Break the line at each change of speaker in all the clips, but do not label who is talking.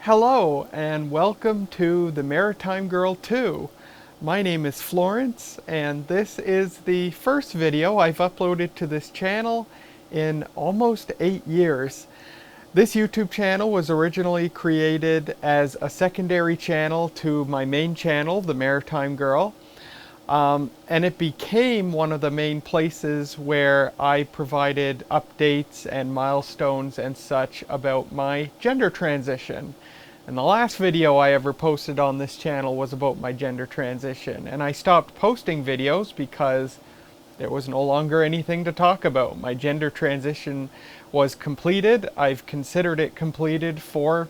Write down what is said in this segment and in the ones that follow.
Hello and welcome to the Maritime Girl 2. My name is Florence and this is the first video I've uploaded to this channel in almost 8 years. This YouTube channel was originally created as a secondary channel to my main channel, the Maritime Girl. And it became one of the main places where I provided updates and milestones and such about my gender transition. And the last video I ever posted on this channel was about my gender transition. And I stopped posting videos because there was no longer anything to talk about. My gender transition was completed. I've considered it completed for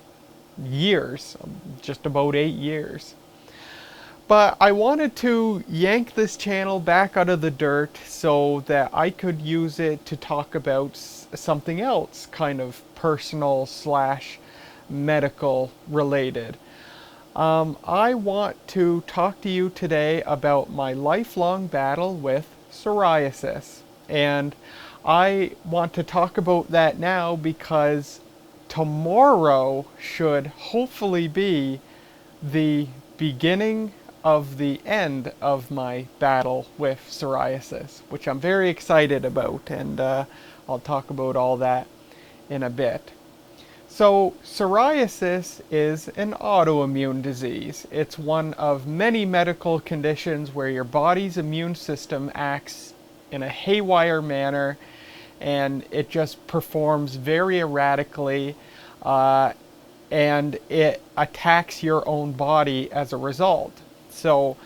years, just about 8 years. But I wanted to yank this channel back out of the dirt so that I could use it to talk about something else, kind of personal slash medical related. I want to talk to you today about my lifelong battle with psoriasis. And I want to talk about that now because tomorrow should hopefully be the beginning of the end of my battle with psoriasis, which I'm very excited about, and I'll talk about all that in a bit. So psoriasis is an autoimmune disease. It's one of many medical conditions where your body's immune system acts in a haywire manner and it just performs very erratically, and it attacks your own body as a result. So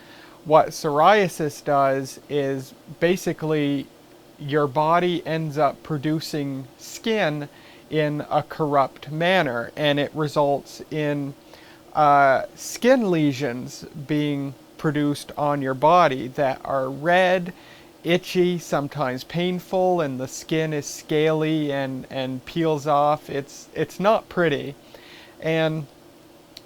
what psoriasis does is basically your body ends up producing skin in a corrupt manner, and it results in skin lesions being produced on your body that are red, itchy, sometimes painful, and the skin is scaly and peels off. It's not pretty. And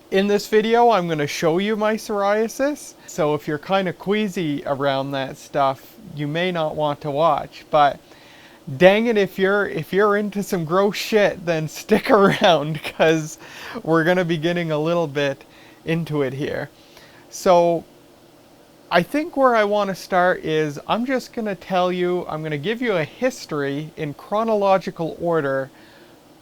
in this video, I'm going to show you my psoriasis. So if you're kind of queasy around that stuff, you may not want to watch. But dang it, if you're into some gross shit, then stick around because we're going to be getting a little bit into it here. So I think where I want to start is I'm just going to tell you, I'm going to give you a history in chronological order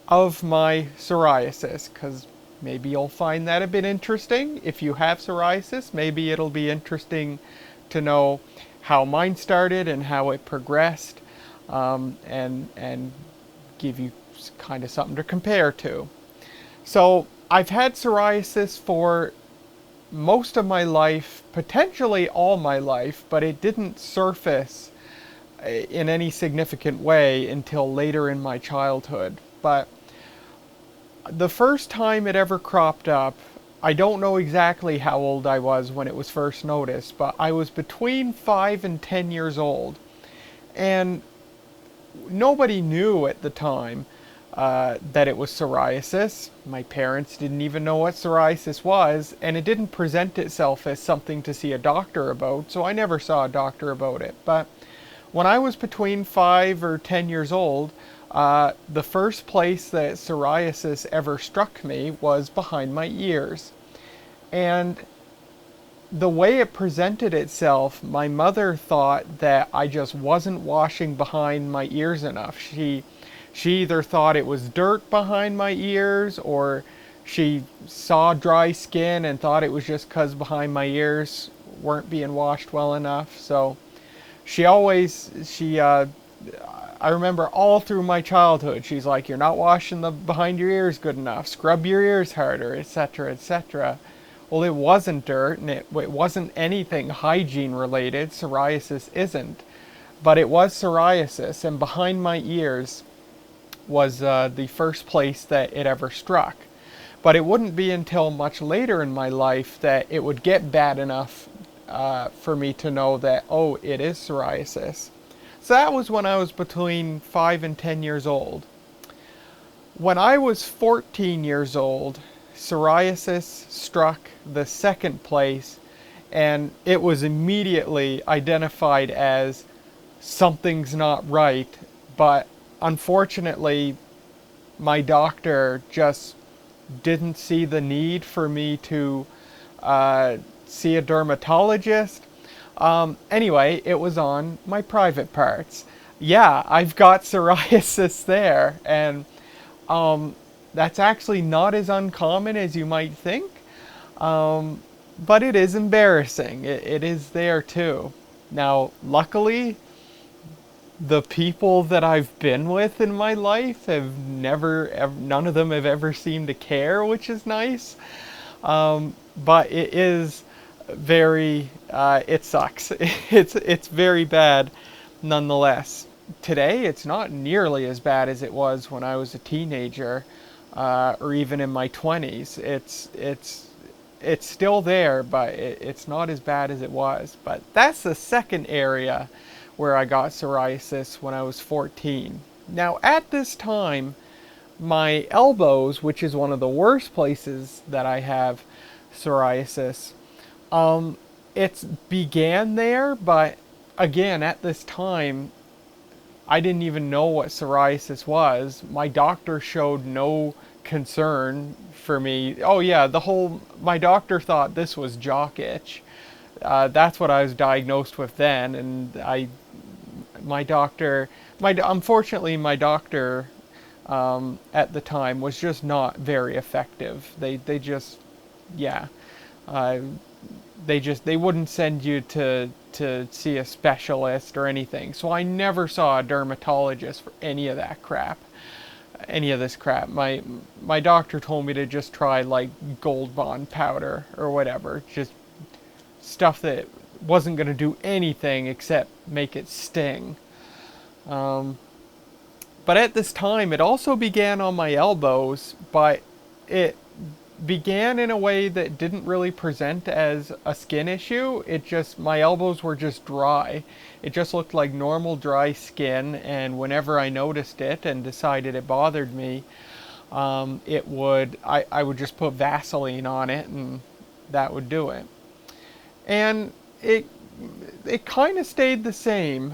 of my psoriasis, because maybe you'll find that a bit interesting. If you have psoriasis, maybe it'll be interesting to know how mine started and how it progressed, and give you kind of something to compare to. So I've had psoriasis for most of my life, potentially all my life, but it didn't surface in any significant way until later in my childhood. But the first time it ever cropped up, I don't know exactly how old I was when it was first noticed, but I was between 5 and 10 years old. And nobody knew at the time that it was psoriasis. My parents didn't even know what psoriasis was, and it didn't present itself as something to see a doctor about, so I never saw a doctor about it. But when I was between 5 or 10 years old, the first place that psoriasis ever struck me was behind my ears. And the way it presented itself, my mother thought that I just wasn't washing behind my ears enough. She either thought it was dirt behind my ears, or she saw dry skin and thought it was just because behind my ears weren't being washed well enough. So I remember all through my childhood, she's like, "You're not washing the behind your ears good enough, scrub your ears harder," etc., etc. Well, it wasn't dirt, and it wasn't anything hygiene related. Psoriasis isn't. But it was psoriasis, and behind my ears was the first place that it ever struck. But it wouldn't be until much later in my life that it would get bad enough for me to know that, oh, it is psoriasis. So that was when I was between 5 and 10 years old. When I was 14 years old, psoriasis struck the second place, and it was immediately identified as something's not right. But unfortunately, my doctor just didn't see the need for me to see a dermatologist. Anyway, it was on my private parts. Yeah, I've got psoriasis there, and that's actually not as uncommon as you might think. But it is embarrassing. It is there too. Now, luckily, the people that I've been with in my life have none of them have ever seemed to care, which is nice. But it is very, it sucks. It's very bad nonetheless. Today, it's not nearly as bad as it was when I was a teenager, or even in my 20s. It's still there, but it's not as bad as it was. But that's the second area where I got psoriasis when I was 14. Now, at this time, my elbows, which is one of the worst places that I have psoriasis, it began there, but again, at this time, I didn't even know what psoriasis was. My doctor showed no concern for me. Oh yeah, my doctor thought this was jock itch. That's what I was diagnosed with then, and unfortunately, my doctor at the time was just not very effective. Yeah, uh, they wouldn't send you to see a specialist or anything. So I never saw a dermatologist for any of that crap. Any of this crap. My doctor told me to just try like Gold Bond powder or whatever. Just stuff that wasn't going to do anything except make it sting. But at this time, it also began on my elbows, but it began in a way that didn't really present as a skin issue. My elbows were just dry. It just looked like normal dry skin, and whenever I noticed it and decided it bothered me, I would just put Vaseline on it, and that would do it. And it kind of stayed the same.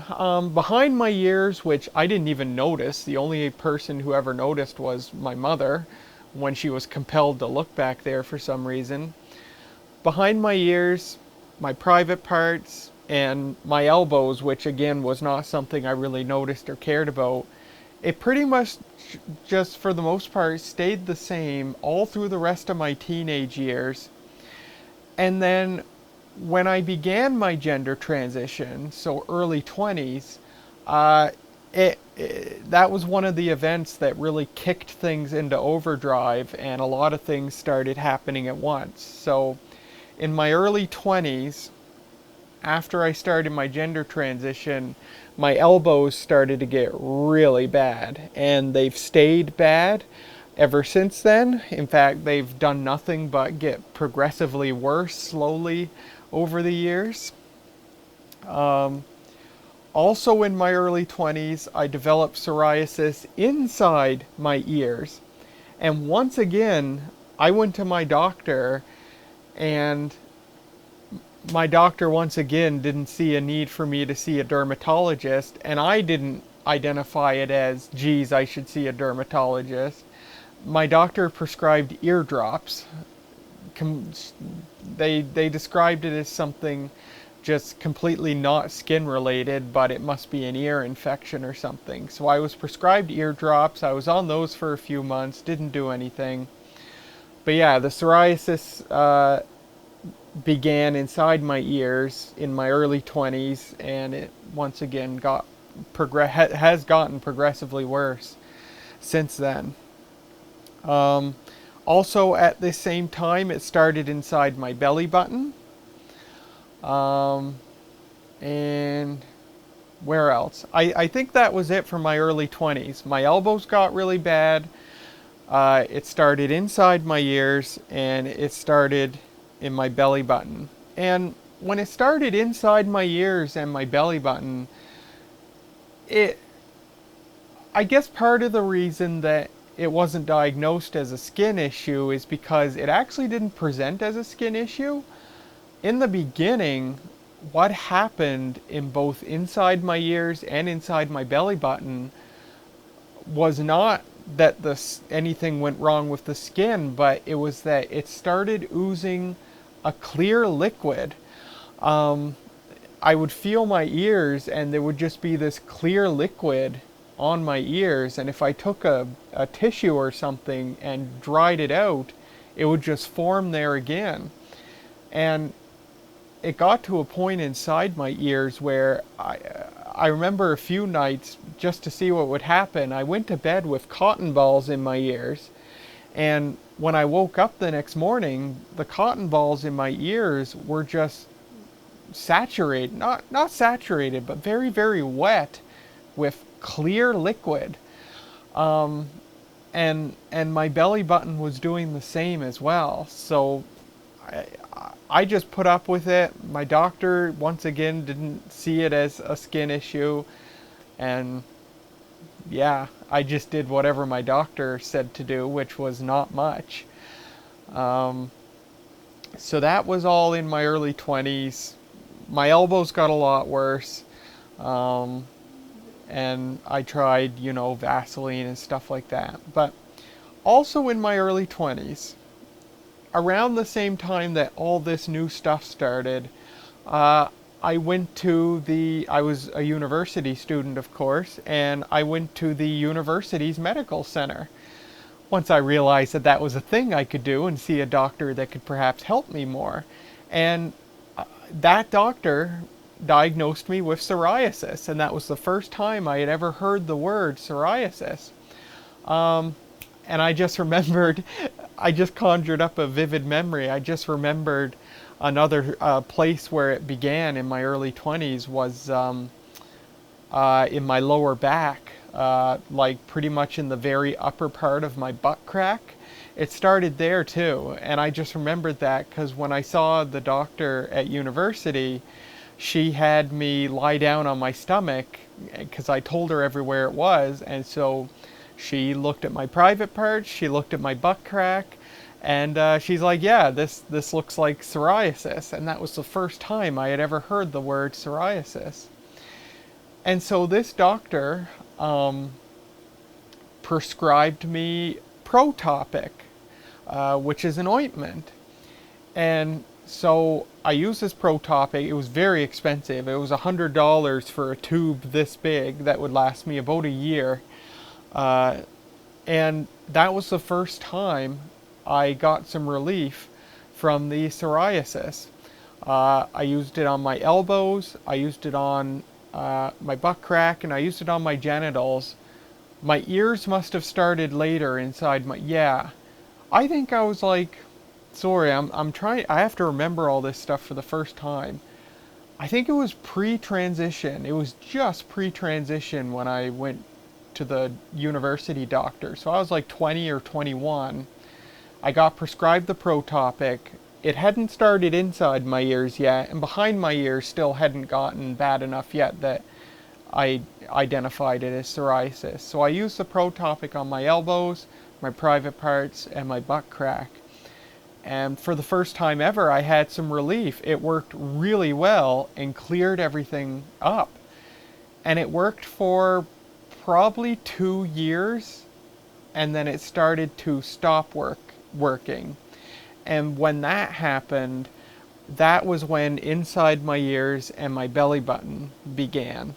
Behind my ears, which I didn't even notice, the only person who ever noticed was my mother when she was compelled to look back there for some reason. Behind my ears, my private parts, and my elbows, which again was not something I really noticed or cared about, it pretty much just for the most part stayed the same all through the rest of my teenage years. And then when I began my gender transition, so early 20s, that was one of the events that really kicked things into overdrive, and a lot of things started happening at once. So in my early 20s, after I started my gender transition, my elbows started to get really bad, and they've stayed bad ever since then. In fact, they've done nothing but get progressively worse slowly over the years. Also in my early 20s, I developed psoriasis inside my ears. And once again, I went to my doctor, and my doctor once again didn't see a need for me to see a dermatologist, and I didn't identify it as, geez, I should see a dermatologist. My doctor prescribed ear drops. They described it as something just completely not skin related, but it must be an ear infection or something. So I was prescribed ear drops. I was on those for a few months, didn't do anything. But yeah, the psoriasis began inside my ears in my early 20s, and it once again has gotten progressively worse since then. Also at the same time, it started inside my belly button. And where else? I think that was it for my early 20s. My elbows got really bad. It started inside my ears, and it started in my belly button. And when it started inside my ears and my belly button, I guess part of the reason that it wasn't diagnosed as a skin issue is because it actually didn't present as a skin issue. In the beginning, what happened in both inside my ears and inside my belly button was not that anything went wrong with the skin, but it was that it started oozing a clear liquid. I would feel my ears and there would just be this clear liquid on my ears, and if I took a tissue or something and dried it out, it would just form there again. And it got to a point inside my ears where I remember a few nights, just to see what would happen, I went to bed with cotton balls in my ears, and when I woke up the next morning, the cotton balls in my ears were just saturated, not saturated, but very, very wet with clear liquid. And my belly button was doing the same as well. So I just put up with it. My doctor, once again, didn't see it as a skin issue. And yeah, I just did whatever my doctor said to do, which was not much. So that was all in my early 20s. My elbows got a lot worse. And I tried, Vaseline and stuff like that. But also in my early 20s, around the same time that all this new stuff started, I was a university student, of course, and I went to the university's medical center. Once I realized that that was a thing I could do and see a doctor that could perhaps help me more. And that doctor diagnosed me with psoriasis, and that was the first time I had ever heard the word psoriasis. And I just remembered, I just conjured up a vivid memory. I just remembered another place where it began in my early 20s was in my lower back, like pretty much in the very upper part of my butt crack. It started there too, and I just remembered that because when I saw the doctor at university, she had me lie down on my stomach because I told her everywhere it was, and so she looked at my private parts, she looked at my butt crack, and she's like, yeah, this looks like psoriasis. And that was the first time I had ever heard the word psoriasis. And so this doctor prescribed me Protopic, which is an ointment. And so I used this Protopic. It was very expensive. It was $100 for a tube this big that would last me about a year. And that was the first time I got some relief from the psoriasis. I used it on my elbows, I used it on my butt crack, and I used it on my genitals. My ears must have started later inside my, yeah. I think I was like, sorry, I'm trying, I have to remember all this stuff for the first time. I think it was pre-transition. It was just pre-transition when I went to the university doctor. So I was like 20 or 21. I got prescribed the Protopic. It hadn't started inside my ears yet, and behind my ears still hadn't gotten bad enough yet that I identified it as psoriasis. So I used the Protopic on my elbows, my private parts, and my butt crack. And for the first time ever, I had some relief. It worked really well and cleared everything up. And it worked for probably 2 years, and then it started to stop working. And when that happened, that was when inside my ears and my belly button began.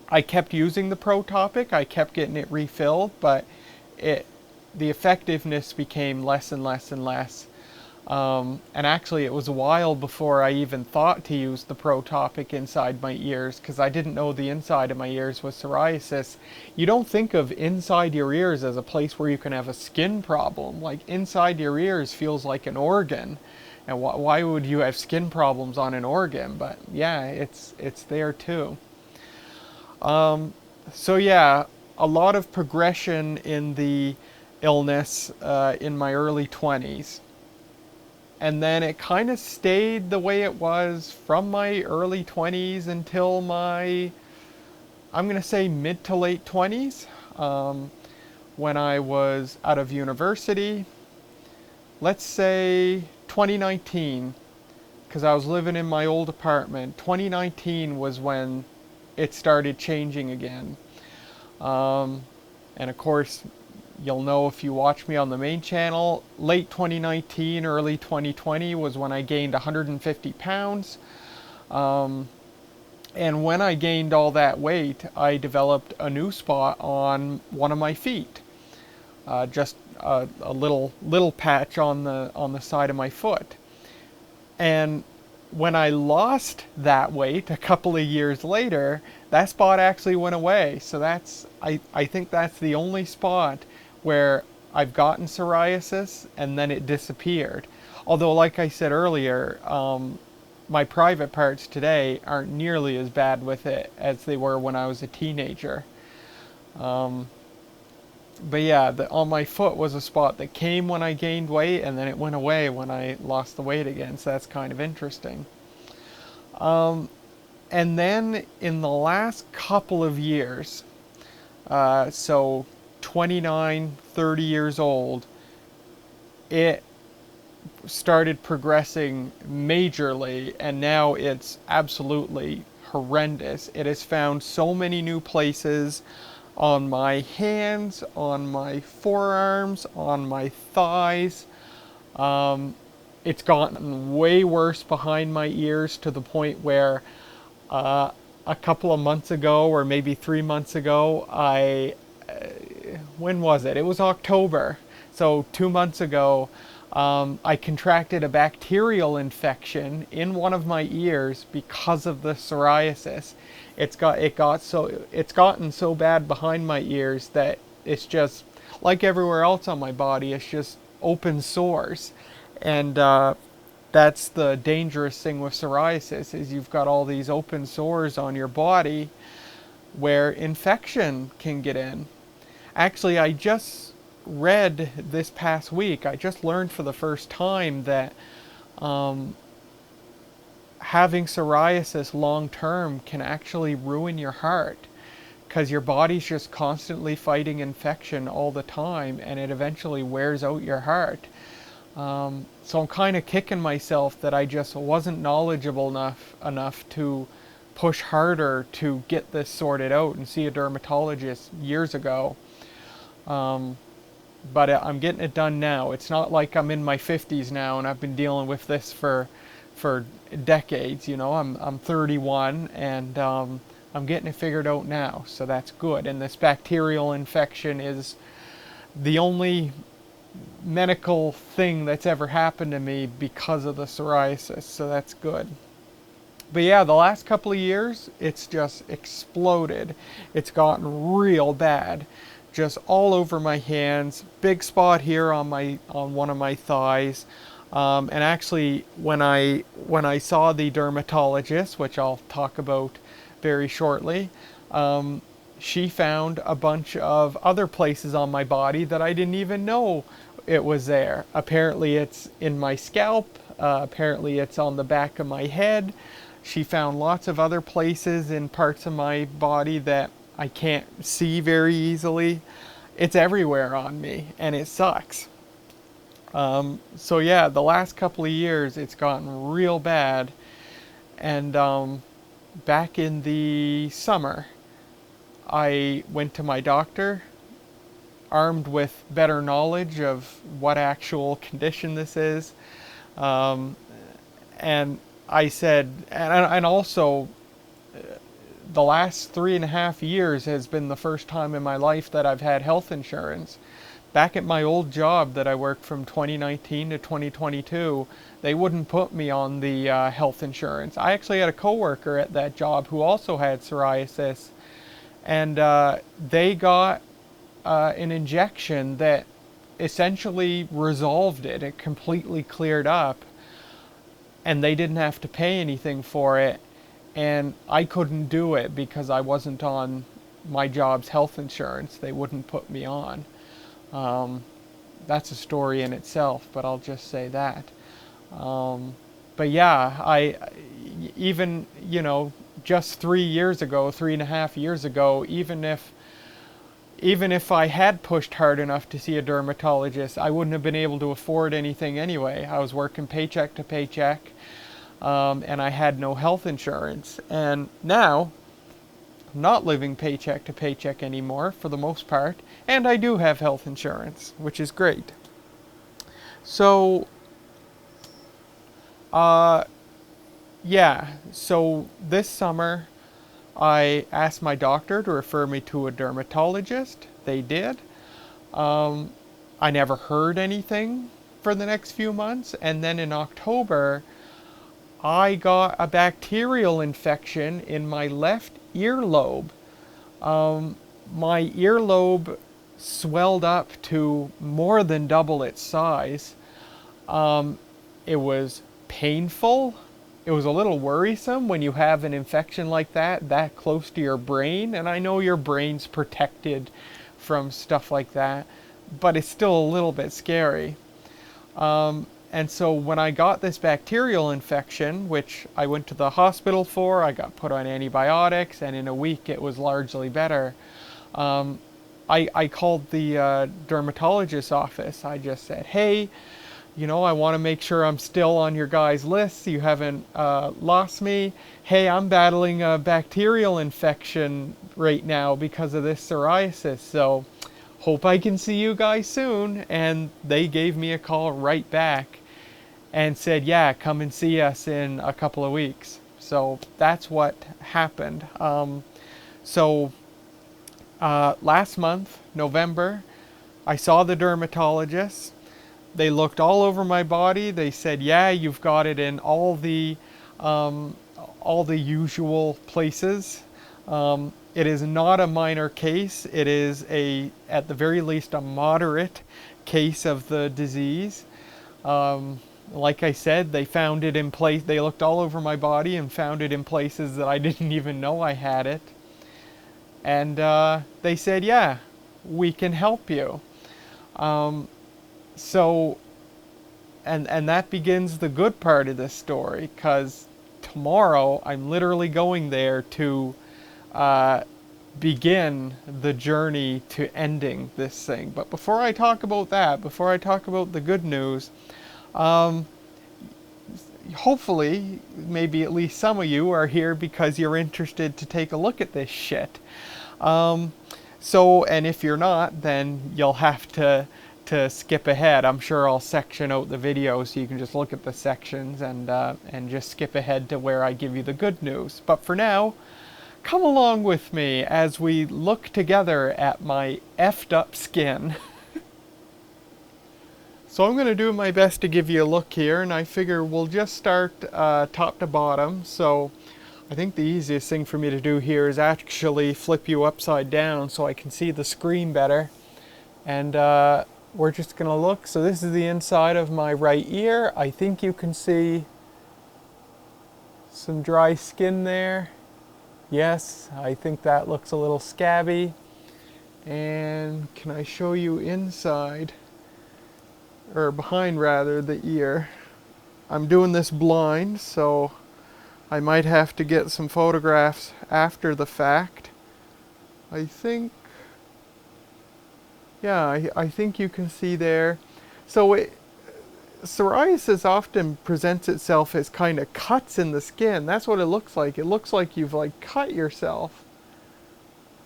I kept using the Protopic, I kept getting it refilled, but the effectiveness became less and less and less. And actually it was a while before I even thought to use the Protopic inside my ears, because I didn't know the inside of my ears was psoriasis. You don't think of inside your ears as a place where you can have a skin problem. Like, inside your ears feels like an organ. And why would you have skin problems on an organ? But yeah, it's there too. So yeah, a lot of progression in the illness in my early 20s. And then it kind of stayed the way it was from my early 20s until my, I'm going to say mid to late 20s, when I was out of university. Let's say 2019, because I was living in my old apartment. 2019 was when it started changing again. And of course, you'll know if you watch me on the main channel, late 2019, early 2020 was when I gained 150 pounds. And when I gained all that weight, I developed a new spot on one of my feet. Just a little patch on the side of my foot. And when I lost that weight a couple of years later, that spot actually went away. So I think that's the only spot where I've gotten psoriasis and then it disappeared. Although, like I said earlier, my private parts today aren't nearly as bad with it as they were when I was a teenager. But yeah, on my foot was a spot that came when I gained weight and then it went away when I lost the weight again. So that's kind of interesting. And then in the last couple of years, so 29, 30 years old, it started progressing majorly, and now it's absolutely horrendous. It has found so many new places on my hands, on my forearms, on my thighs. It's gotten way worse behind my ears to the point where a couple of months ago, or maybe 3 months ago, when was it? It was October. So 2 months ago, I contracted a bacterial infection in one of my ears because of the psoriasis. It's gotten so bad behind my ears that it's just like everywhere else on my body. It's just open sores, and that's the dangerous thing with psoriasis, is you've got all these open sores on your body where infection can get in. Actually, I just read this past week, I just learned for the first time that having psoriasis long term can actually ruin your heart, because your body's just constantly fighting infection all the time, and it eventually wears out your heart. So I'm kind of kicking myself that I just wasn't knowledgeable enough to push harder to get this sorted out and see a dermatologist years ago. But I'm getting it done now. It's not like I'm in my 50s now and I've been dealing with this for decades. You know, I'm 31 and I'm getting it figured out now, so that's good. And this bacterial infection is the only medical thing that's ever happened to me because of the psoriasis, so that's good. But yeah, the last couple of years, it's just exploded. It's gotten real bad. Just all over my hands, big spot here on one of my thighs. And actually, when I saw the dermatologist, which I'll talk about very shortly, she found a bunch of other places on my body that I didn't even know it was there. Apparently it's in my scalp, apparently it's on the back of my head. She found lots of other places in parts of my body that I can't see very easily. It's everywhere on me, and it sucks. So yeah, the last couple of years it's gotten real bad, and back in the summer I went to my doctor, armed with better knowledge of what actual condition this is, and I said, and also the last 3.5 years has been the first time in my life that I've had health insurance. Back at my old job that I worked from 2019 to 2022, they wouldn't put me on the health insurance. I actually had a coworker at that job who also had psoriasis, and they got an injection that essentially resolved it. It completely cleared up, and they didn't have to pay anything for it. And I couldn't do it because I wasn't on my job's health insurance. They wouldn't put me on. That's a story in itself, but I'll just say that. But yeah, even, you know, just 3.5 years ago, even if I had pushed hard enough to see a dermatologist, I wouldn't have been able to afford anything anyway. I was working paycheck to paycheck. And I had no health insurance. And now, not living paycheck to paycheck anymore for the most part, and I do have health insurance, which is great. So, yeah, so this summer I asked my doctor to refer me to a dermatologist. They did. I never heard anything for the next few months, and then in October I got a bacterial infection in my left earlobe. My earlobe swelled up to more than double its size. It was painful. It was a little worrisome when you have an infection like that close to your brain. And I know your brain's protected from stuff like that, but it's still a little bit scary. And so when I got this bacterial infection, which I went to the hospital for, I got put on antibiotics, and in a week it was largely better. I called the dermatologist's office. I just said, hey, I want to make sure I'm still on your guys' list. You haven't lost me. Hey, I'm battling a bacterial infection right now because of this psoriasis. So hope I can see you guys soon. And they gave me a call right back and said, yeah, come and see us in a couple of weeks. So that's what happened. Last month, November, I saw the dermatologist. They looked all over my body. They said, yeah, you've got it in all the usual places. It is not a minor case. It is at the very least, a moderate case of the disease. Like I said, they found it in place. They looked all over my body and found it in places that I didn't even know I had it. And they said, yeah, we can help you. So, and that begins the good part of this story, because tomorrow I'm literally going there to begin the journey to ending this thing. But before I talk about that, before I talk about the good news, hopefully, maybe at least some of you are here because you're interested to take a look at this shit. And if you're not, then you'll have to skip ahead. I'm sure I'll section out the video so you can just look at the sections and just skip ahead to where I give you the good news. But for now, come along with me as we look together at my effed up skin. So I'm going to do my best to give you a look here, and I figure we'll just start top to bottom. So I think the easiest thing for me to do here is actually flip you upside down so I can see the screen better. And we're just going to look. So this is the inside of my right ear. I think you can see some dry skin there. Yes, I think that looks a little scabby. And can I show you inside, or behind rather, the ear? I'm doing this blind, so I might have to get some photographs after the fact. I think, yeah, I think you can see there. So psoriasis often presents itself as kind of cuts in the skin. That's what it looks like. It looks like you've like cut yourself.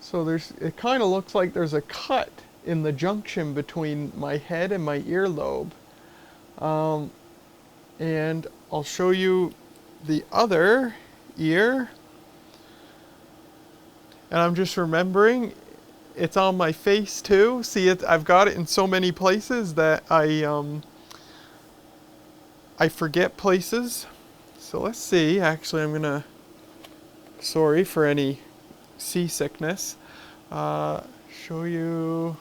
So it kind of looks like there's a cut in the junction between my head and my earlobe. And I'll show you the other ear. And I'm just remembering it's on my face too. See it? I've got it in so many places that I forget places. So let's see. Actually, I'm gonna, sorry for any seasickness. Show you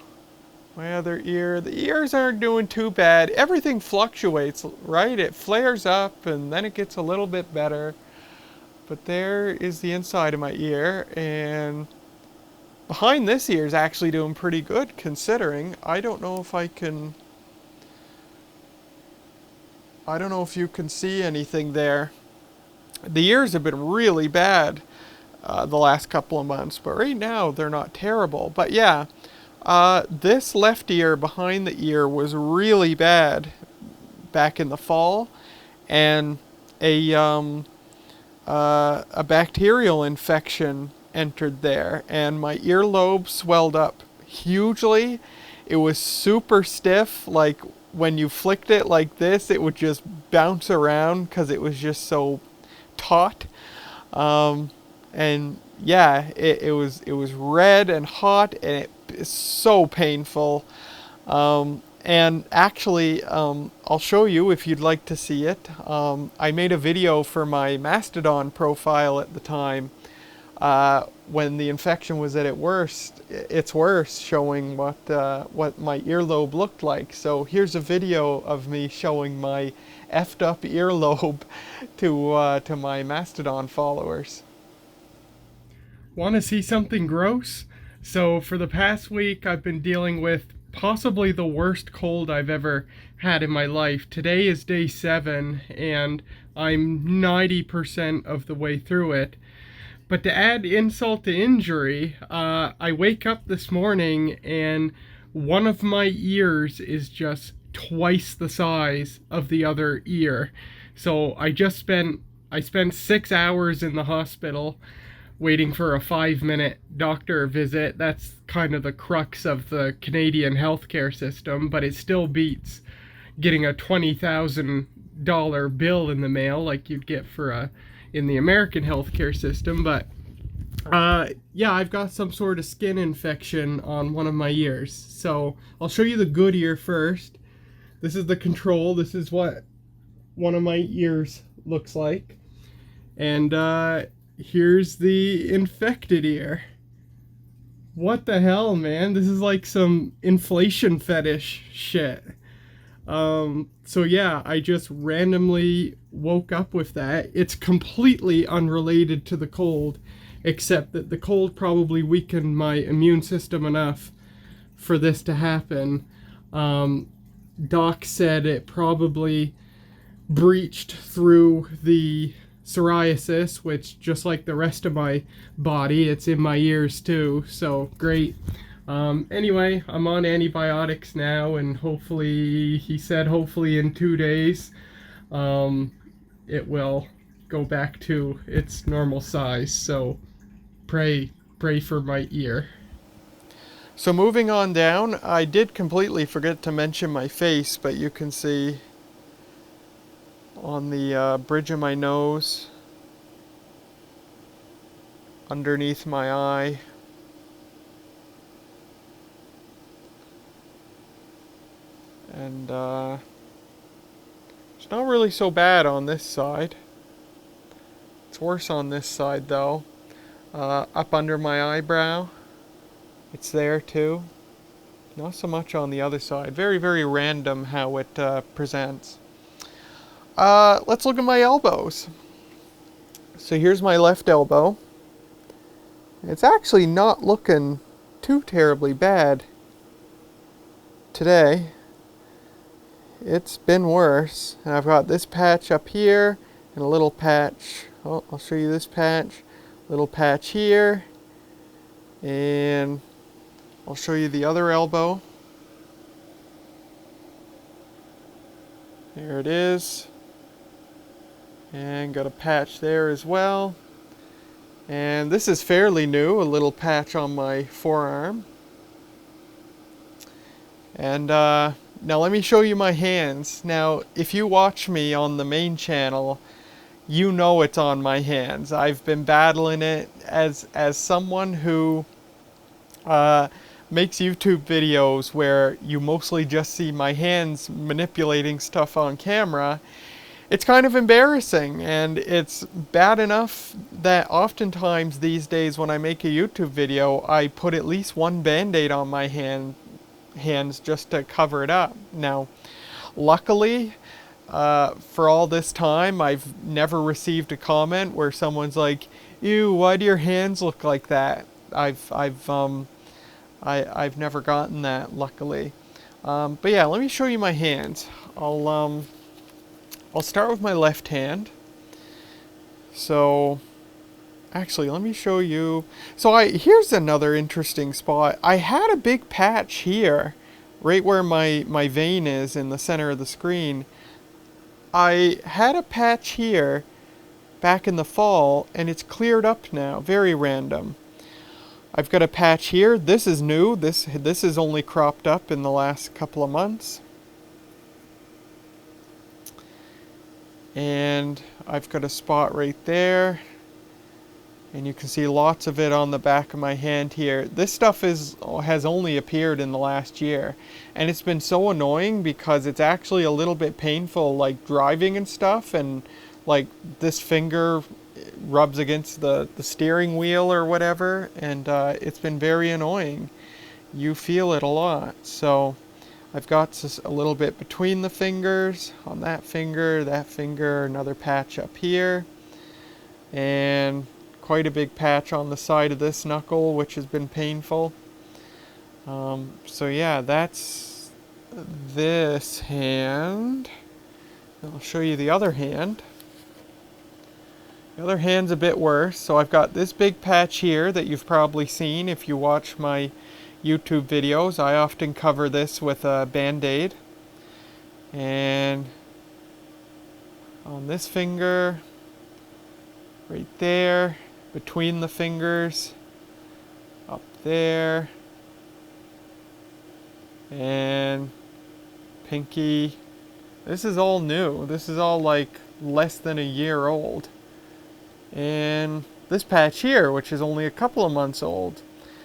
my other ear. The ears aren't doing too bad. Everything fluctuates, right? It flares up and then it gets a little bit better. But there is the inside of my ear, and behind this ear is actually doing pretty good considering. I don't know if you can see anything there. The ears have been really bad the last couple of months, but right now they're not terrible. But yeah, this left ear behind the ear was really bad back in the fall, and a bacterial infection entered there, and my earlobe swelled up hugely. It was super stiff, like when you flicked it like this, it would just bounce around because it was just so taut. And yeah, it was red and hot, and it's so painful. And actually, I'll show you if you'd like to see it. I made a video for my Mastodon profile at the time, when the infection was at its worst, showing what my earlobe looked like. So here's a video of me showing my effed up earlobe to my Mastodon followers. Want to see something gross? So for the past week, I've been dealing with possibly the worst cold I've ever had in my life. Today is day 7, and I'm 90% of the way through it. But to add insult to injury, I wake up this morning and one of my ears is just twice the size of the other ear. So I spent 6 hours in the hospital waiting for a 5-minute doctor visit. That's kind of the crux of the Canadian healthcare system, but it still beats getting a $20,000 bill in the mail like you'd get in the American healthcare system. But yeah, I've got some sort of skin infection on one of my ears. So I'll show you the good ear first. This is the control. This is what one of my ears looks like. And here's the infected ear. What the hell, man? This is like some inflation fetish shit. So yeah, I just randomly woke up with that. It's completely unrelated to the cold, except that the cold probably weakened my immune system enough for this to happen. Doc said it probably breached through the psoriasis, which, just like the rest of my body, it's in my ears too, so great. Anyway, I'm on antibiotics now, and hopefully, he said hopefully in 2 days, it will go back to its normal size, so pray for my ear. So moving on down, I did completely forget to mention my face, but you can see on the bridge of my nose, underneath my eye, and it's not really so bad on this side. It's worse on this side though. Up under my eyebrow, it's there too. Not so much on the other side. Very, very random how it presents. Let's look at my elbows. So here's my left elbow. It's actually not looking too terribly bad today. It's been worse. And I've got this patch up here and a little patch. Oh, I'll show you this patch. Little patch here. And I'll show you the other elbow. There it is. And got a patch there as well. And this is fairly new, a little patch on my forearm. And now let me show you my hands. Now, if you watch me on the main channel, you know it's on my hands. I've been battling it as someone who makes YouTube videos where you mostly just see my hands manipulating stuff on camera. It's kind of embarrassing, and it's bad enough that oftentimes these days when I make a YouTube video, I put at least one band-aid on my hands just to cover it up. Now, luckily, for all this time, I've never received a comment where someone's like, "Ew, why do your hands look like that?" I've never gotten that, luckily. But yeah, let me show you my hands. I'll start with my left hand. So, actually, let me show you. So here's another interesting spot. I had a big patch here, right where my vein is in the center of the screen. I had a patch here back in the fall, and it's cleared up now. Very random. I've got a patch here. This is new. This is only cropped up in the last couple of months. And I've got a spot right there. And you can see lots of it on the back of my hand here. This stuff has only appeared in the last year. And it's been so annoying because it's actually a little bit painful, like driving and stuff. And like this finger rubs against the steering wheel or whatever. And it's been very annoying. You feel it a lot. So I've got just a little bit between the fingers, on that finger, another patch up here. And quite a big patch on the side of this knuckle, which has been painful. So yeah, that's this hand. I'll show you the other hand. The other hand's a bit worse. So I've got this big patch here that you've probably seen if you watch my YouTube videos. I often cover this with a Band-Aid. And on this finger, right there, between the fingers, up there, and pinky. This is all new. This is all like less than a year old. And this patch here, which is only a couple of months old.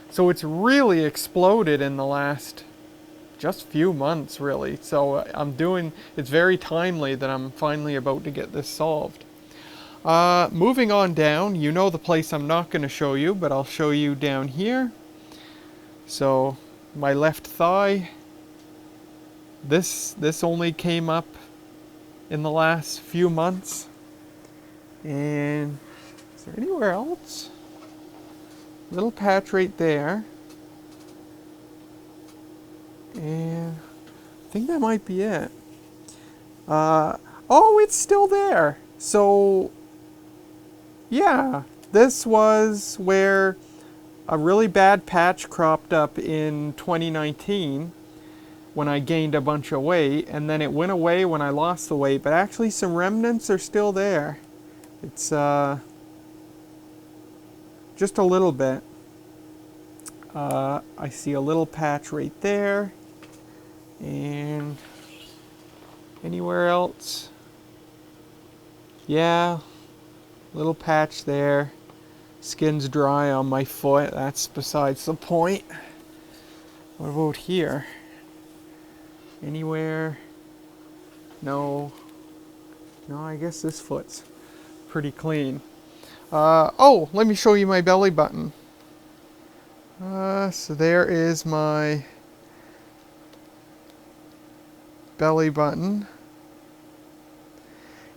So it's really exploded in the last just few months, really. So it's very timely that I'm finally about to get this solved. Moving on down, you know the place I'm not going to show you, but I'll show you down here. So my left thigh, this only came up in the last few months. And is there anywhere else? Little patch right there. And I think that might be it. Oh, it's still there. So yeah, this was where a really bad patch cropped up in 2019 when I gained a bunch of weight, and then it went away when I lost the weight, but actually some remnants are still there. It's just a little bit. I see a little patch right there, and anywhere else? Yeah. Little patch there. Skin's dry on my foot. That's besides the point. What about here? Anywhere? No. No, I guess this foot's pretty clean. Oh, let me show you my belly button. So there is my belly button.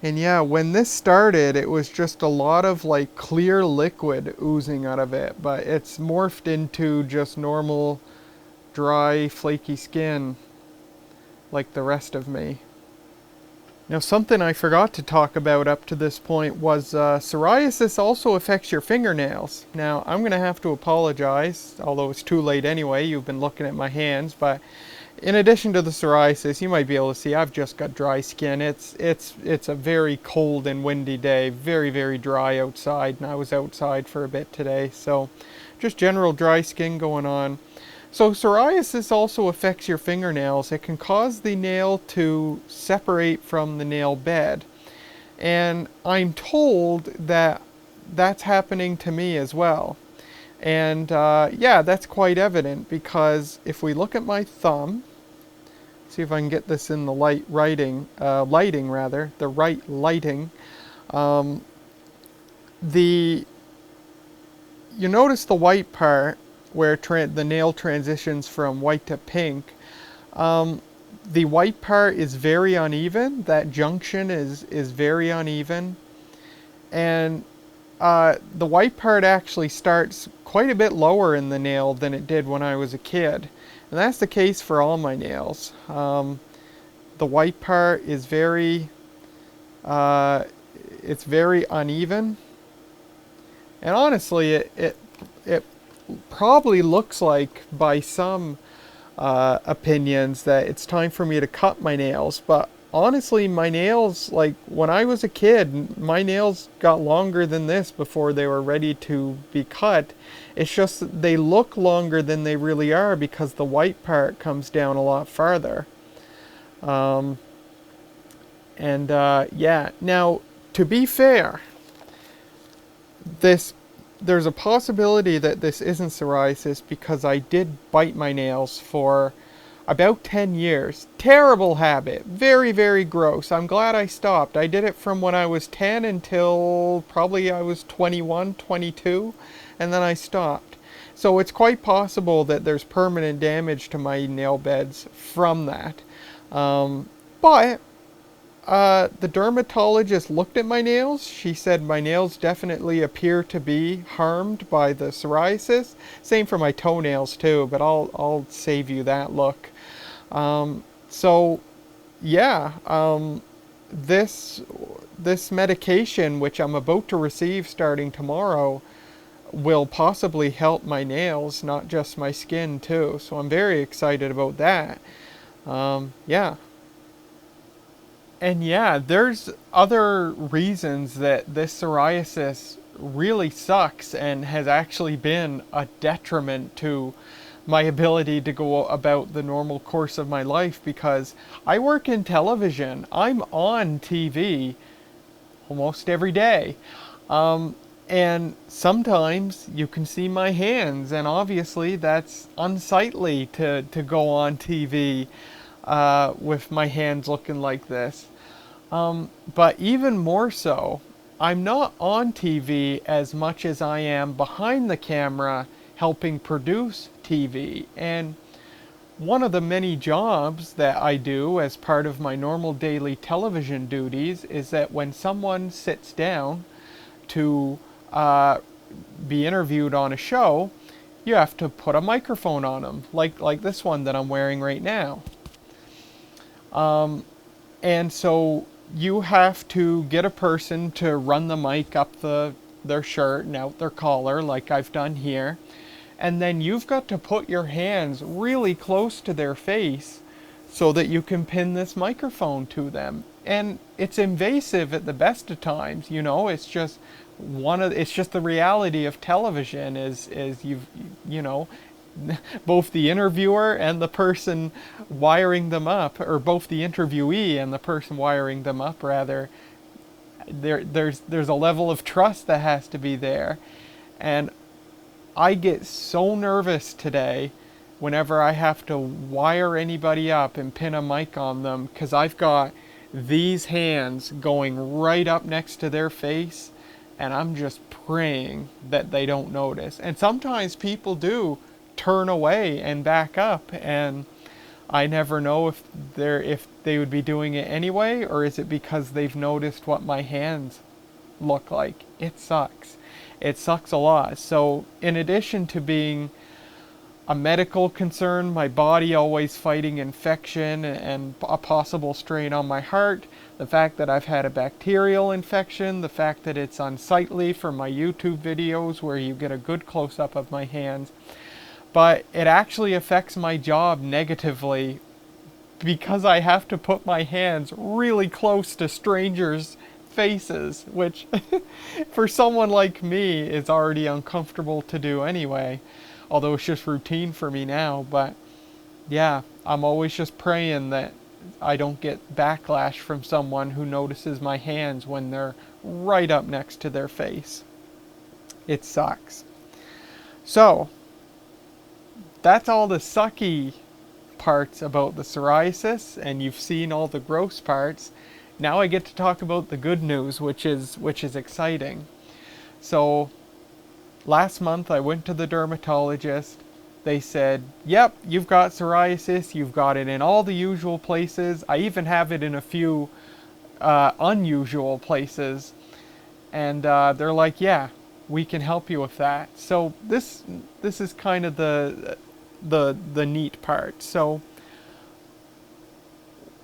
And yeah, when this started, it was just a lot of like clear liquid oozing out of it, but it's morphed into just normal, dry, flaky skin like the rest of me. Now, something I forgot to talk about up to this point was psoriasis also affects your fingernails. Now, I'm going to have to apologize, although it's too late anyway. You've been looking at my hands, but in addition to the psoriasis, you might be able to see I've just got dry skin. It's a very cold and windy day, very, very dry outside, and I was outside for a bit today, so just general dry skin going on. So psoriasis also affects your fingernails. It can cause the nail to separate from the nail bed, and I'm told that that's happening to me as well. And yeah, that's quite evident, because if we look at my thumb, see if I can get this in the right lighting, you notice the white part where the nail transitions from white to pink. The white part is very uneven. That junction is very uneven, and the white part actually starts quite a bit lower in the nail than it did when I was a kid. And that's the case for all my nails. The white part is it's very uneven. And honestly, it probably looks like, by some opinions, that it's time for me to cut my nails. But honestly, my nails, like when I was a kid, my nails got longer than this before they were ready to be cut. It's just that they look longer than they really are because the white part comes down a lot farther. Um, yeah, now to be fair, this there's a possibility that this isn't psoriasis because I did bite my nails for about 10 years. Terrible habit. Very, very gross. I'm glad I stopped. I did it from when I was 10 until probably I was 21, 22, and then I stopped. So it's quite possible that there's permanent damage to my nail beds from that. But the dermatologist looked at my nails. She said my nails definitely appear to be harmed by the psoriasis. Same for my toenails too, but I'll save you that look. So yeah, this medication, which I'm about to receive starting tomorrow, will possibly help my nails, not just my skin too. So I'm very excited about that. Yeah. And yeah, there's other reasons that this psoriasis really sucks and has actually been a detriment to my ability to go about the normal course of my life because I work in television. I'm on TV almost every day. And sometimes you can see my hands, and obviously that's unsightly to go on TV with my hands looking like this. But even more so, I'm not on TV as much as I am behind the camera helping produce TV. And one of the many jobs that I do as part of my normal daily television duties is that when someone sits down to be interviewed on a show, you have to put a microphone on them, like this one that I'm wearing right now. And so you have to get a person to run the mic up their shirt and out their collar like I've done here. And then you've got to put your hands really close to their face so that you can pin this microphone to them. And it's invasive at the best of times, you know, it's just the reality of television is you know, both the interviewer and the person wiring them up, or both the interviewee and the person wiring them up rather, there's a level of trust that has to be there. And I get so nervous today whenever I have to wire anybody up and pin a mic on them because I've got these hands going right up next to their face and I'm just praying that they don't notice. And sometimes people do turn away and back up, and I never know if they would be doing it anyway, or is it because they've noticed what my hands look like. It sucks. It sucks a lot. So in addition to being a medical concern, my body always fighting infection and a possible strain on my heart, the fact that I've had a bacterial infection, the fact that it's unsightly for my YouTube videos where you get a good close-up of my hands, but it actually affects my job negatively because I have to put my hands really close to strangers' faces, which for someone like me is already uncomfortable to do anyway, although it's just routine for me now. But yeah, I'm always just praying that I don't get backlash from someone who notices my hands when they're right up next to their face. It sucks. So that's all the sucky parts about the psoriasis, and you've seen all the gross parts. Now I get to talk about the good news, which is exciting. So last month I went to the dermatologist. They said, yep, you've got psoriasis, you've got it in all the usual places. I even have it in a few unusual places. And they're like, yeah, we can help you with that. So this is kind of the neat part. So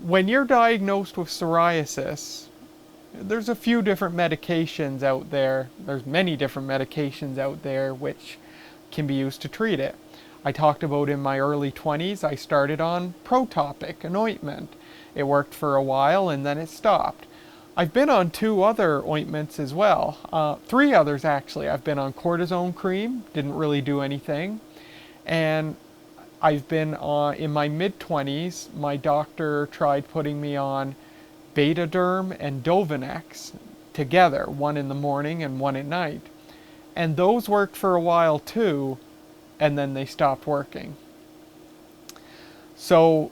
when you're diagnosed with psoriasis, there's a few different medications out there. There's many different medications out there which can be used to treat it. I talked about in my early 20s, I started on Protopic, an ointment. It worked for a while and then it stopped. I've been on 2 other ointments as well, 3 others actually. I've been on cortisone cream, didn't really do anything. And I've been in my mid-20s, my doctor tried putting me on Betaderm and Dovanex together, one in the morning and one at night. And those worked for a while too, and then they stopped working. So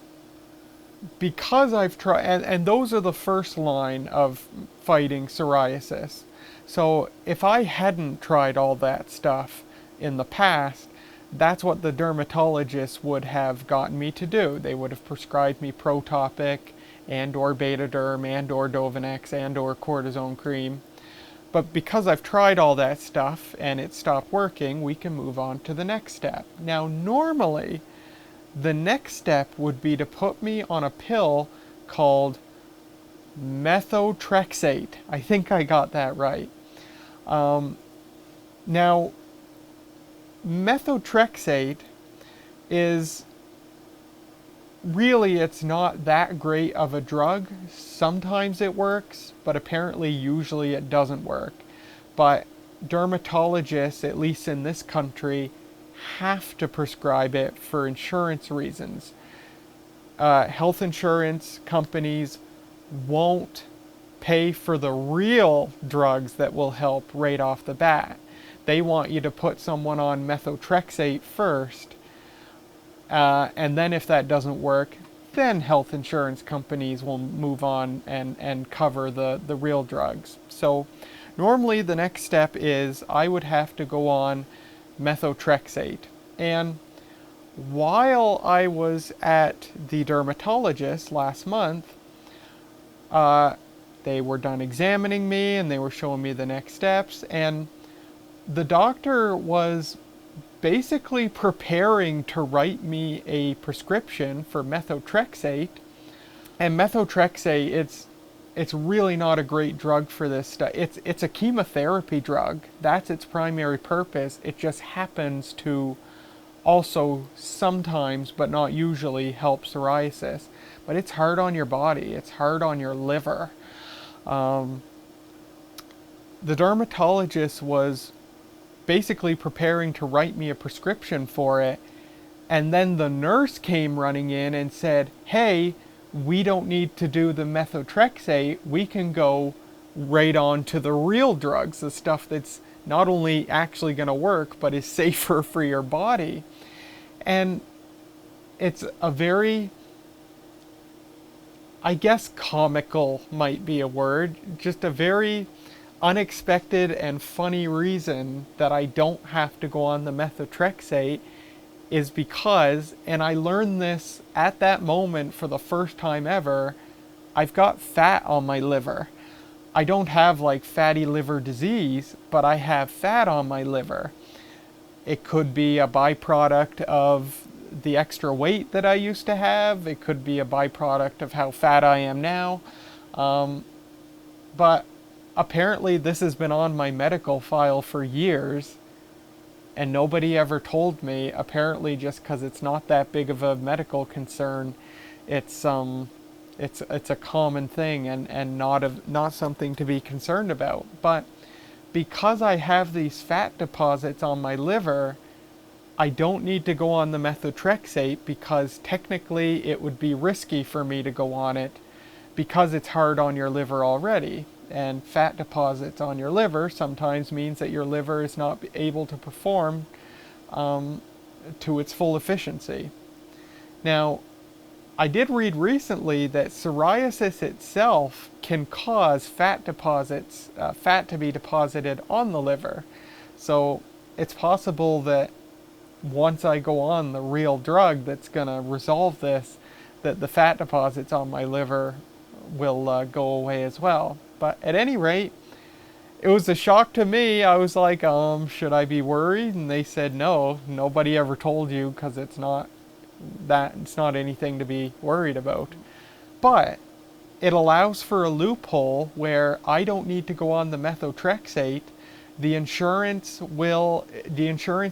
because I've tried, and those are the first line of fighting psoriasis. So if I hadn't tried all that stuff in the past, that's what the dermatologist would have gotten me to do. They would have prescribed me Protopic and or Betaderm and or Dovanex and or cortisone cream. But because I've tried all that stuff and it stopped working, we can move on to the next step. Now, normally, the next step would be to put me on a pill called methotrexate. I think I got that right. Now, methotrexate is really, it's not that great of a drug. Sometimes it works, but apparently usually it doesn't work. But dermatologists, at least in this country, have to prescribe it for insurance reasons. Health insurance companies won't pay for the real drugs that will help right off the bat. They want you to put someone on methotrexate first, and then if that doesn't work, then health insurance companies will move on and cover the real drugs. So normally the next step is I would have to go on methotrexate. And while I was at the dermatologist last month, they were done examining me and they were showing me the next steps, and the doctor was basically preparing to write me a prescription for methotrexate. And methotrexate, it's really not a great drug for this stuff. It's a chemotherapy drug. That's its primary purpose. It just happens to also sometimes, but not usually, help psoriasis. But it's hard on your body. It's hard on your liver. The dermatologist was basically preparing to write me a prescription for it, and then the nurse came running in and said, hey, we don't need to do the methotrexate, we can go right on to the real drugs, the stuff that's not only actually going to work, but is safer for your body. And it's a very, I guess comical might be a word, just a very unexpected and funny reason that I don't have to go on the methotrexate is because, and I learned this at that moment for the first time ever, I've got fat on my liver. I don't have like fatty liver disease, but I have fat on my liver. It could be a byproduct of the extra weight that I used to have. It could be a byproduct of how fat I am now. But apparently this has been on my medical file for years and nobody ever told me. Apparently just because it's not that big of a medical concern, it's a common thing and not something to be concerned about. But because I have these fat deposits on my liver, I don't need to go on the methotrexate because technically it would be risky for me to go on it because it's hard on your liver already. And fat deposits on your liver sometimes means that your liver is not able to perform to its full efficiency. Now, I did read recently that psoriasis itself can cause fat deposits, fat to be deposited on the liver. So it's possible that once I go on the real drug that's going to resolve this, that the fat deposits on my liver will go away as well. But at any rate, it was a shock to me. I was like, should I be worried? And they said, no, nobody ever told you because it's not anything to be worried about. But it allows for a loophole where I don't need to go on the methotrexate. The insurance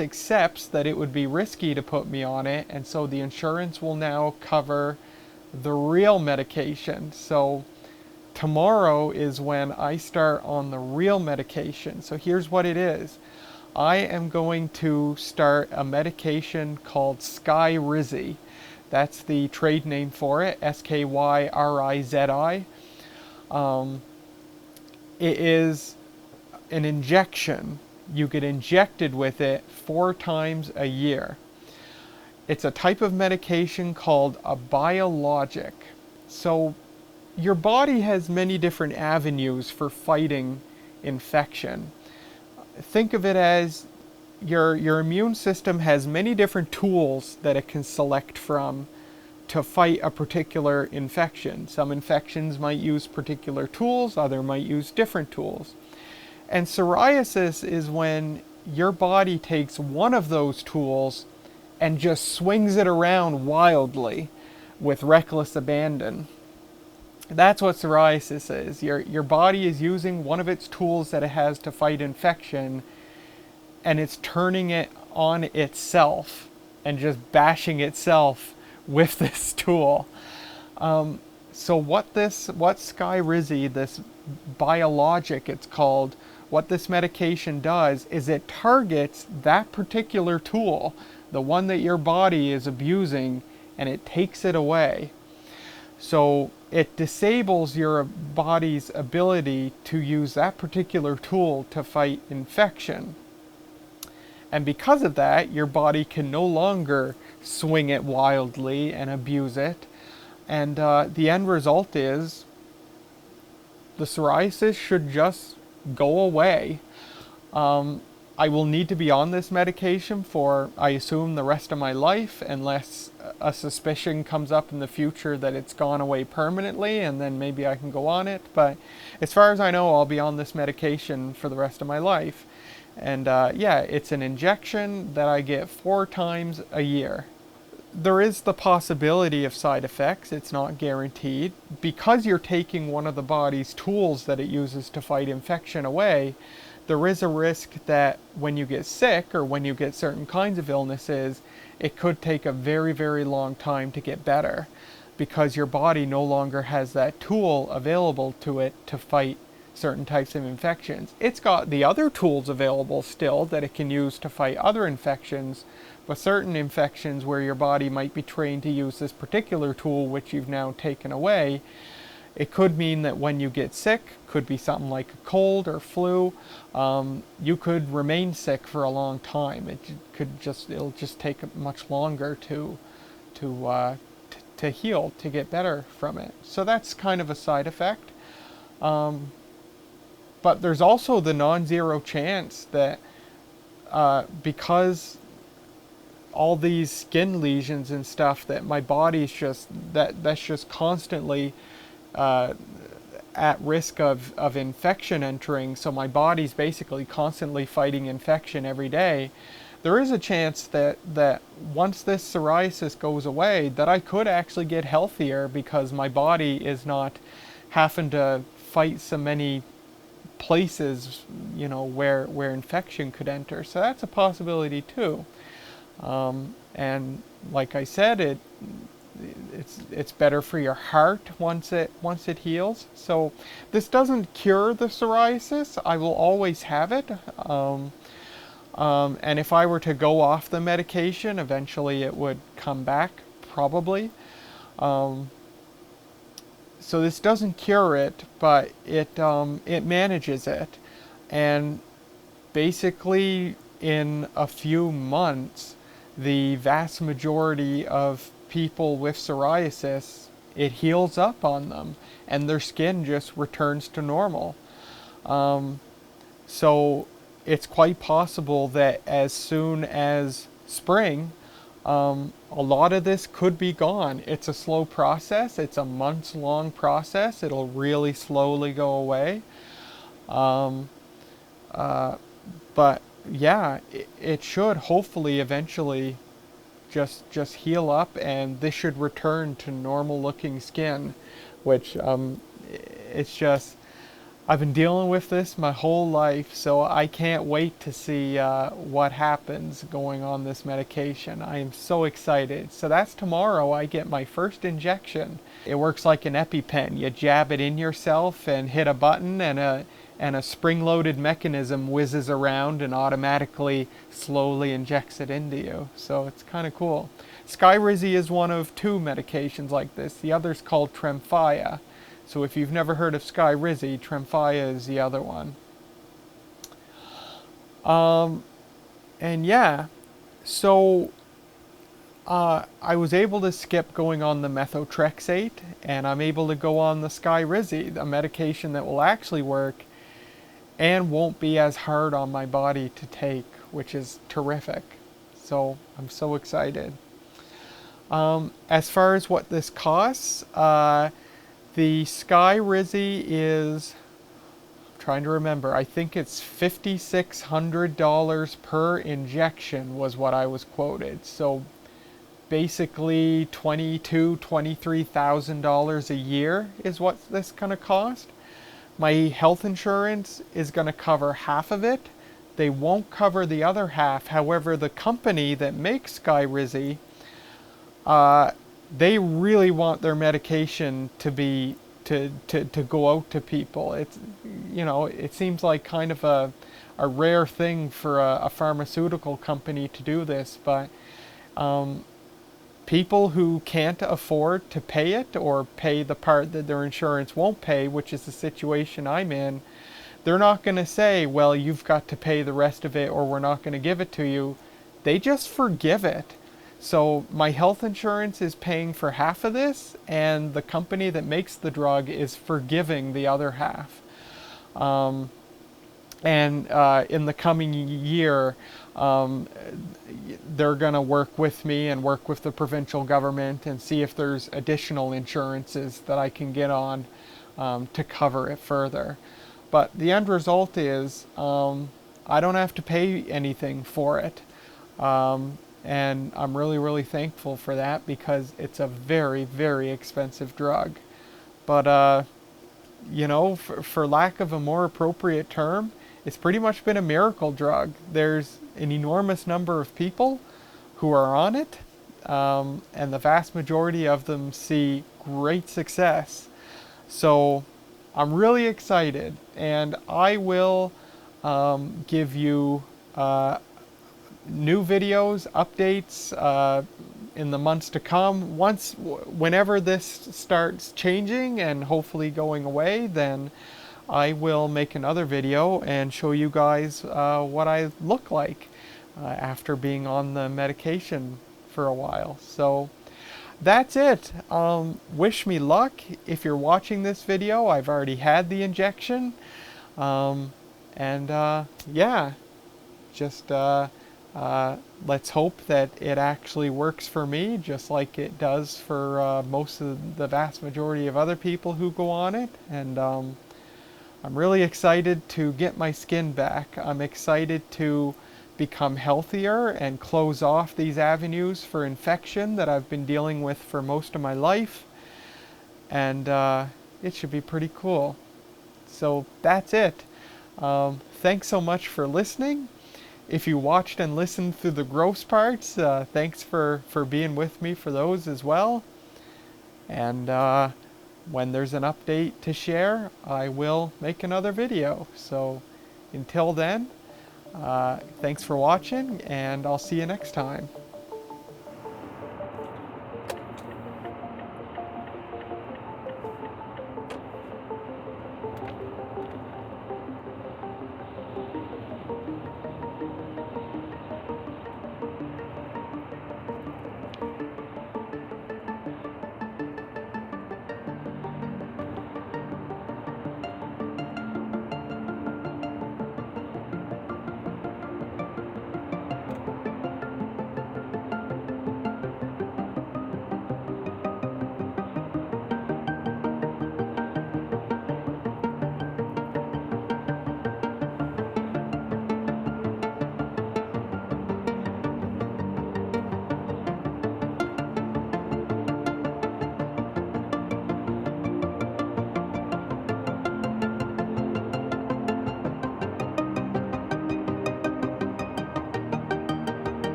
accepts that it would be risky to put me on it, and so the insurance will now cover the real medication. So tomorrow is when I start on the real medication. So here's what it is. I am going to start a medication called Skyrizi. That's the trade name for it, Skyrizi. It is an injection. You get injected with it 4 times a year. It's a type of medication called a biologic. So your body has many different avenues for fighting infection. Think of it as your immune system has many different tools that it can select from to fight a particular infection. Some infections might use particular tools, others might use different tools. And psoriasis is when your body takes one of those tools and just swings it around wildly with reckless abandon. That's what psoriasis is. Your body is using one of its tools that it has to fight infection, and it's turning it on itself and just bashing itself with this tool. So what Skyrizi, this biologic it's called, what this medication does is it targets that particular tool, the one that your body is abusing, and it takes it away. So it disables your body's ability to use that particular tool to fight infection. And because of that, your body can no longer swing it wildly and abuse it. And the end result is the psoriasis should just go away. I will need to be on this medication for, I assume, the rest of my life, unless a suspicion comes up in the future that it's gone away permanently, and then maybe I can go on it. But as far as I know, I'll be on this medication for the rest of my life. And yeah, it's an injection that I get 4 times a year. There is the possibility of side effects. It's not guaranteed. Because you're taking one of the body's tools that it uses to fight infection away, there is a risk that when you get sick or when you get certain kinds of illnesses, it could take a very, very long time to get better because your body no longer has that tool available to it to fight certain types of infections. It's got the other tools available still that it can use to fight other infections, but certain infections where your body might be trained to use this particular tool which you've now taken away, it could mean that when you get sick, could be something like a cold or flu, you could remain sick for a long time. It'll just take much longer to heal, to get better from it. So that's kind of a side effect. But there's also the non-zero chance that because all these skin lesions and stuff, that my body's that's just constantly at risk of infection entering, so my body's basically constantly fighting infection every day. There is a chance that once this psoriasis goes away, that I could actually get healthier because my body is not having to fight so many places, you know, where infection could enter. So that's a possibility too. And like I said, it's better for your heart once it heals. So this doesn't cure the psoriasis. I will always have it. And if I were to go off the medication, eventually it would come back, probably. So this doesn't cure it, but it manages it. And basically in a few months, the vast majority of people with psoriasis, it heals up on them and their skin just returns to normal. So it's quite possible that as soon as spring, a lot of this could be gone. It's a slow process. It's a months-long process. It'll really slowly go away. But yeah, it should hopefully eventually just heal up, and this should return to normal looking skin, which it's just I've been dealing with this my whole life, so I can't wait to see what happens going on this medication. I am so excited. So that's tomorrow. I get my first injection. It works like an EpiPen. You jab it in yourself and hit a button, and a spring-loaded mechanism whizzes around and automatically slowly injects it into you. So it's kind of cool. Skyrizi is one of 2 medications like this. The other's called Tremfya. So if you've never heard of Skyrizi, Tremfya is the other one. And yeah, so I was able to skip going on the methotrexate, and I'm able to go on the Skyrizi, a medication that will actually work and won't be as hard on my body to take, which is terrific. So I'm so excited. As far as what this costs, the Skyrizi is, I'm trying to remember, I think it's $5,600 per injection was what I was quoted. So basically $22,000, $23,000 a year is what this going to cost. My health insurance is going to cover half of it. They won't cover the other half. However, the company that makes Skyrizi, they really want their medication to be to go out to people. It's, you know, it seems like kind of a rare thing for a pharmaceutical company to do this, but people who can't afford to pay it, or pay the part that their insurance won't pay, which is the situation I'm in, they're not going to say, well, you've got to pay the rest of it or we're not going to give it to you. They just forgive it. So my health insurance is paying for half of this, and the company that makes the drug is forgiving the other half. In the coming year, they're going to work with me and work with the provincial government and see if there's additional insurances that I can get on to cover it further. But the end result is I don't have to pay anything for it. And I'm really, really thankful for that, because it's a very, very expensive drug. But, you know, for lack of a more appropriate term, it's pretty much been a miracle drug. There's an enormous number of people who are on it, and the vast majority of them see great success. So I'm really excited, and I will give you new videos, updates in the months to come. Whenever this starts changing and hopefully going away, then I will make another video and show you guys what I look like after being on the medication for a while. So that's it. Wish me luck. If you're watching this video, I've already had the injection. Yeah, just let's hope that it actually works for me, just like it does for most of the vast majority of other people who go on it. And I'm really excited to get my skin back. I'm excited to become healthier and close off these avenues for infection that I've been dealing with for most of my life. And it should be pretty cool. So that's it. Thanks so much for listening. If you watched and listened through the gross parts, thanks for being with me for those as well. And when there's an update to share, I will make another video. So until then, thanks for watching, and I'll see you next time.